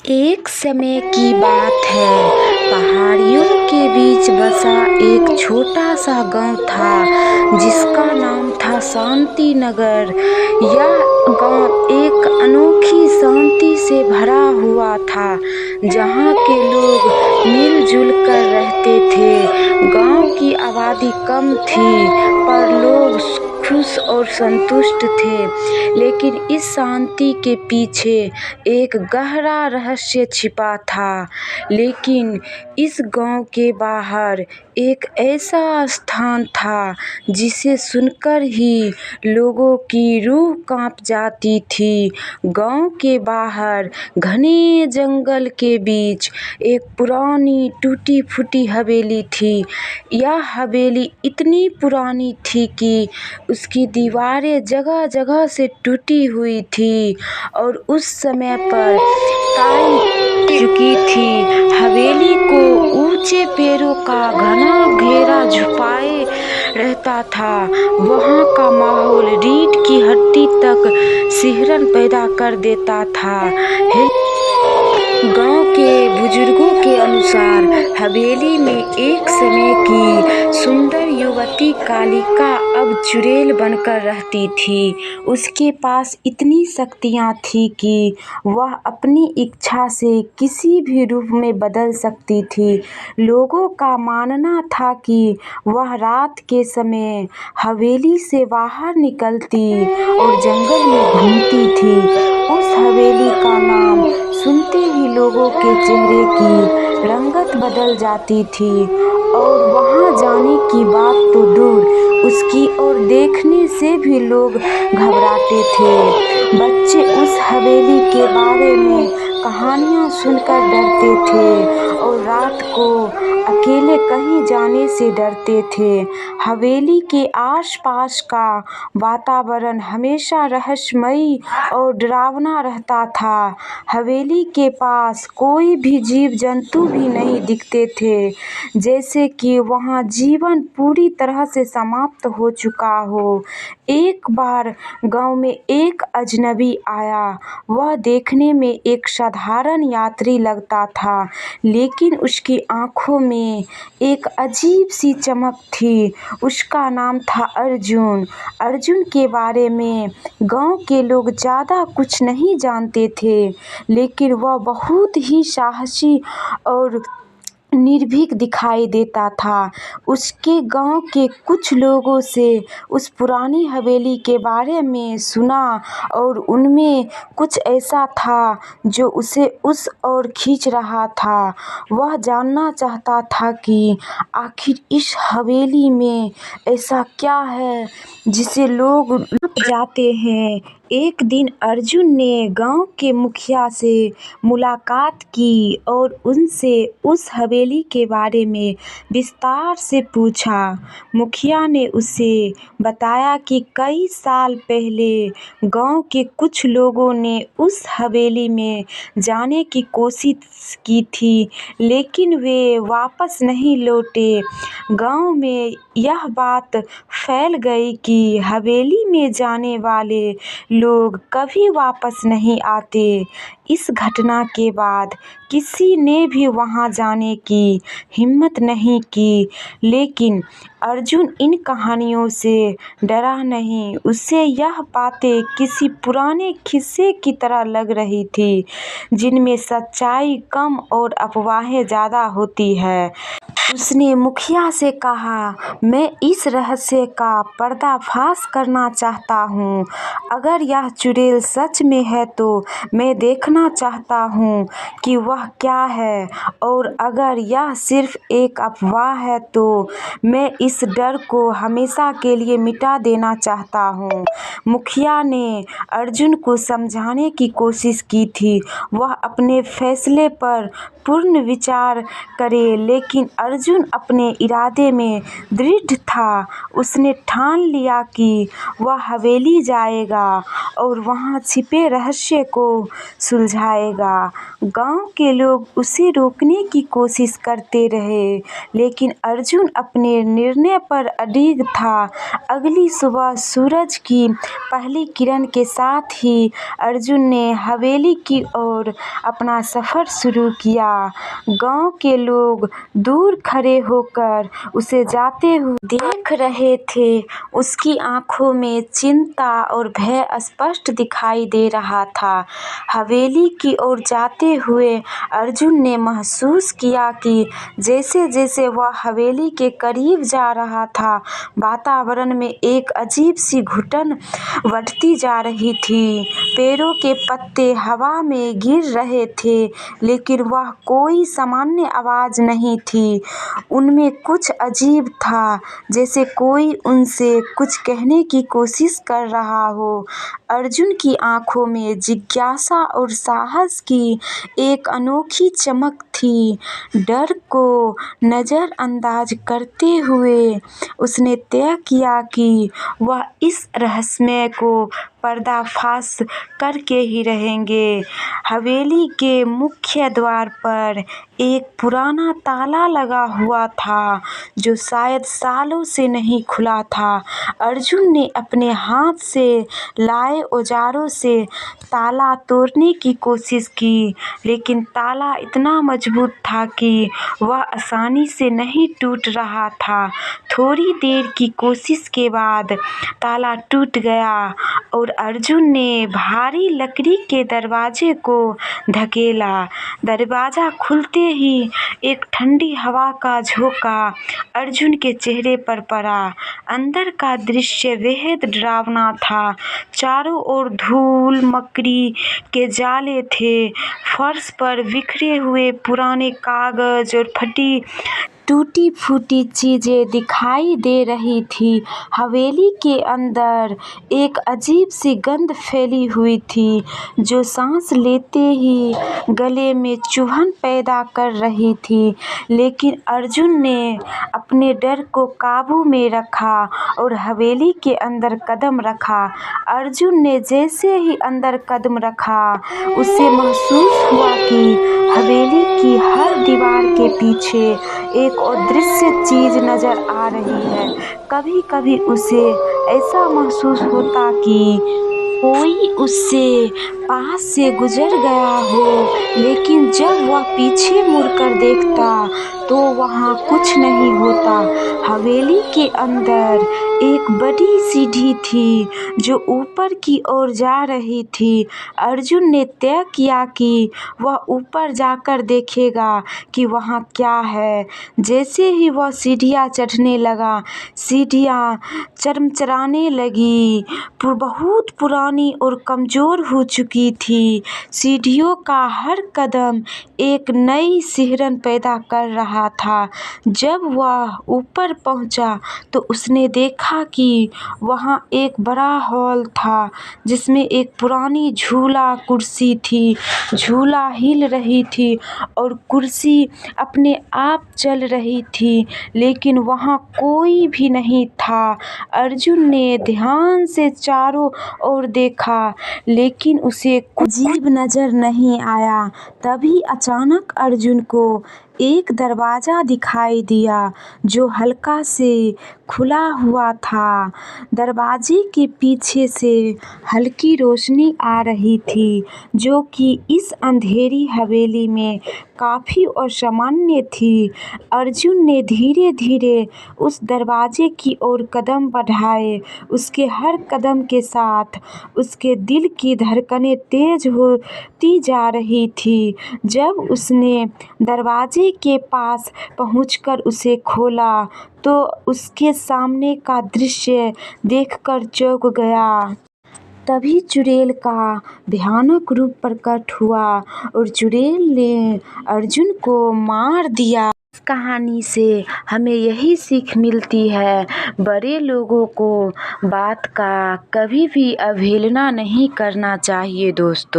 एक समय की बात है। पहाड़ियों के बीच बसा एक छोटा सा गांव था जिसका नाम था शांति नगर। यह गांव एक अनोखी शांति से भरा हुआ था जहां के लोग मिलजुल कर रहते थे। गांव की आबादी कम थी पर लोग खुश और संतुष्ट थे। लेकिन इस शांति के पीछे एक गहरा रहस्य छिपा था। लेकिन इस गांव के बाहर एक ऐसा स्थान था जिसे सुनकर ही लोगों की रूह कांप जाती थी। गांव के बाहर घने जंगल के बीच एक पुरानी टूटी फूटी हवेली थी। यह हवेली इतनी पुरानी थी कि उसकी दीवारें जगह जगह से टूटी हुई थी और उस समय पर टाई चुकी थी। हवेली को ऊंचे पेड़ों का घना घेरा छुपाए रहता था। वहाँ का माहौल रीढ़ की हड्डी तक सिहरन पैदा कर देता था। गांव के बुजुर्गों के अनुसार हवेली में एक समय की सुंदर युवती कालिका अब चुड़ैल बनकर रहती थी। उसके पास इतनी शक्तियां थी कि वह अपनी इच्छा से किसी भी रूप में बदल सकती थी। लोगों का मानना था कि वह रात के समय हवेली से बाहर निकलती और जंगल में घूमती थी। उस हवेली का नाम सुनते ही लोगों के चेहरे की रंगत बदल जाती थी और वहां जाने की बात तो दूर, उसकी ओर देखने से भी लोग घबराते थे। बच्चे उस हवेली के बारे में कहानियां सुनकर डरते थे और रात को अकेले कहीं जाने से डरते थे। हवेली के आसपास का वातावरण हमेशा रहस्यमयी और डरावना रहता था। हवेली के पास कोई भी जीव जंतु भी नहीं दिखते थे, जैसे कि वहाँ जीवन पूरी तरह से समाप्त हो चुका हो। एक बार गांव में एक अजनबी आया। वह देखने में एक साधारण यात्री लगता था, लेकिन उसकी आंखों में एक अजीब सी चमक थी। उसका नाम था अर्जुन। अर्जुन के बारे में गांव के लोग ज़्यादा कुछ नहीं जानते थे, लेकिन वह बहुत ही साहसी और निर्भीक दिखाई देता था। उसके गांव के कुछ लोगों से उस पुरानी हवेली के बारे में सुना और उनमें कुछ ऐसा था जो उसे उस ओर खींच रहा था। वह जानना चाहता था कि आखिर इस हवेली में ऐसा क्या है जिसे लोग लुट जाते हैं। एक दिन अर्जुन ने गांव के मुखिया से मुलाकात की और उनसे उस हवेली के बारे में विस्तार से पूछा। मुखिया ने उसे बताया कि कई साल पहले गांव के कुछ लोगों ने उस हवेली में जाने की कोशिश की थी, लेकिन वे वापस नहीं लौटे। गांव में यह बात फैल गई कि हवेली में जाने वाले लोग कभी वापस नहीं आते। इस घटना के बाद किसी ने भी वहां जाने की हिम्मत नहीं की। लेकिन अर्जुन इन कहानियों से डरा नहीं। उसे यह बातें किसी पुराने किस्से की तरह लग रही थी, जिनमें सच्चाई कम और अफवाहें ज़्यादा होती है। उसने मुखिया से कहा, मैं इस रहस्य का पर्दाफाश करना चाहता हूँ। अगर यह चुड़ैल सच में है तो मैं देखना चाहता हूँ कि वह क्या है, और अगर यह सिर्फ एक अफवाह है तो मैं इस डर को हमेशा के लिए मिटा देना चाहता हूँ। मुखिया ने अर्जुन को समझाने की कोशिश की थी, वह अपने फैसले पर पूर्ण विचार करे, लेकिन अर्जुन अपने इरादे में दृढ़ था। उसने ठान लिया कि वह हवेली जाएगा और वहां छिपे रहस्य को सुलझाएगा। सुलझाएगा। गांव के लोग उसे रोकने की कोशिश करते रहे, लेकिन अर्जुन अपने निर्णय पर अडिग था। अगली सुबह सूरज की पहली किरण के साथ ही अर्जुन ने हवेली की ओर अपना सफर शुरू किया। गांव के लोग दूर खड़े होकर उसे जाते हुए देख रहे थे। उसकी आंखों में चिंता और भय स्पष्ट दिखाई दे रहा था। हवेली की ओर जाते हुए अर्जुन ने महसूस किया कि जैसे जैसे वह हवेली के करीब जा रहा था, वातावरण में एक अजीब सी घुटन बढ़ती जा रही थी। पेड़ों के पत्ते हवा में गिर रहे थे, लेकिन वह कोई सामान्य आवाज नहीं थी। उनमें कुछ अजीब था, जैसे कोई उनसे कुछ कहने की कोशिश कर रहा हो। अर्जुन की आंखों में जिज्ञासा और साहस की एक अनोखी चमक थी। डर को नजरअंदाज करते हुए उसने तय किया कि वह इस रहस्यमय को पर्दाफाश करके ही रहेंगे। हवेली के मुख्य द्वार पर एक पुराना ताला लगा हुआ था, जो शायद सालों से नहीं खुला था। अर्जुन ने अपने हाथ से लाए औजारों से ताला तोड़ने की कोशिश की, लेकिन ताला इतना मजबूत था कि वह आसानी से नहीं टूट रहा था। थोड़ी देर की कोशिश के बाद ताला टूट गया और अर्जुन ने भारी लकड़ी के दरवाजे को धकेला। दरवाजा खुलते ही एक ठंडी हवा का झोंका अर्जुन के चेहरे पर पड़ा। अंदर का दृश्य बेहद डरावना था। चारों ओर धूल मकड़ी के जाले थे। फर्श पर बिखरे हुए पुराने कागज और फटी टूटी फूटी चीजें दिखाई दे रही थी। हवेली के अंदर एक अजीब सी गंध फैली हुई थी, जो सांस लेते ही गले में चुभन पैदा कर रही थी। लेकिन अर्जुन ने अपने डर को काबू में रखा और हवेली के अंदर कदम रखा। अर्जुन ने जैसे ही अंदर कदम रखा, उसे महसूस हुआ कि हवेली की हर दीवार के पीछे एक अदृश्य चीज नजर आ रही है। कभी कभी उसे ऐसा महसूस होता कि कोई उससे पास से गुजर गया हो, लेकिन जब वह पीछे मुड़कर देखता तो वहां कुछ नहीं होता। हवेली के अंदर एक बड़ी सीढ़ी थी, जो ऊपर की ओर जा रही थी। अर्जुन ने तय किया कि वह ऊपर जाकर देखेगा कि वहां क्या है। जैसे ही वह सीढ़ियां चढ़ने लगा, सीढ़ियां चरमराने लगी। बहुत पुरानी और कमजोर हो चुकी थी। सीढ़ियों का हर कदम एक नई सिहरन पैदा कर रहा था। जब वह ऊपर पहुंचा तो उसने देखा कि वहां एक बड़ा हॉल था, जिसमें एक पुरानी झूला कुर्सी थी। झूला हिल रही थी और कुर्सी अपने आप चल रही थी, लेकिन वहां कोई भी नहीं था। अर्जुन ने ध्यान से चारों ओर देखा, लेकिन उसे कुछ अजीब नजर नहीं आया। तभी अचानक अर्जुन को एक दरवाजा दिखाई दिया, जो हल्का से खुला हुआ था। दरवाजे के पीछे से हल्की रोशनी आ रही थी, जो कि इस अंधेरी हवेली में काफी असामान्य थी। अर्जुन ने धीरे धीरे उस दरवाजे की ओर कदम बढ़ाए। उसके हर कदम के साथ उसके दिल की धड़कनें तेज होती जा रही थी। जब उसने दरवाजे के पास पहुंचकर उसे खोला, तो उसके सामने का दृश्य देखकर चौंक गया। तभी चुड़ैल का भयानक रूप प्रकट हुआ और चुड़ैल ने अर्जुन को मार दिया। इस कहानी से हमें यही सीख मिलती है, बड़े लोगों को बात का कभी भी अवहेलना नहीं करना चाहिए दोस्तों।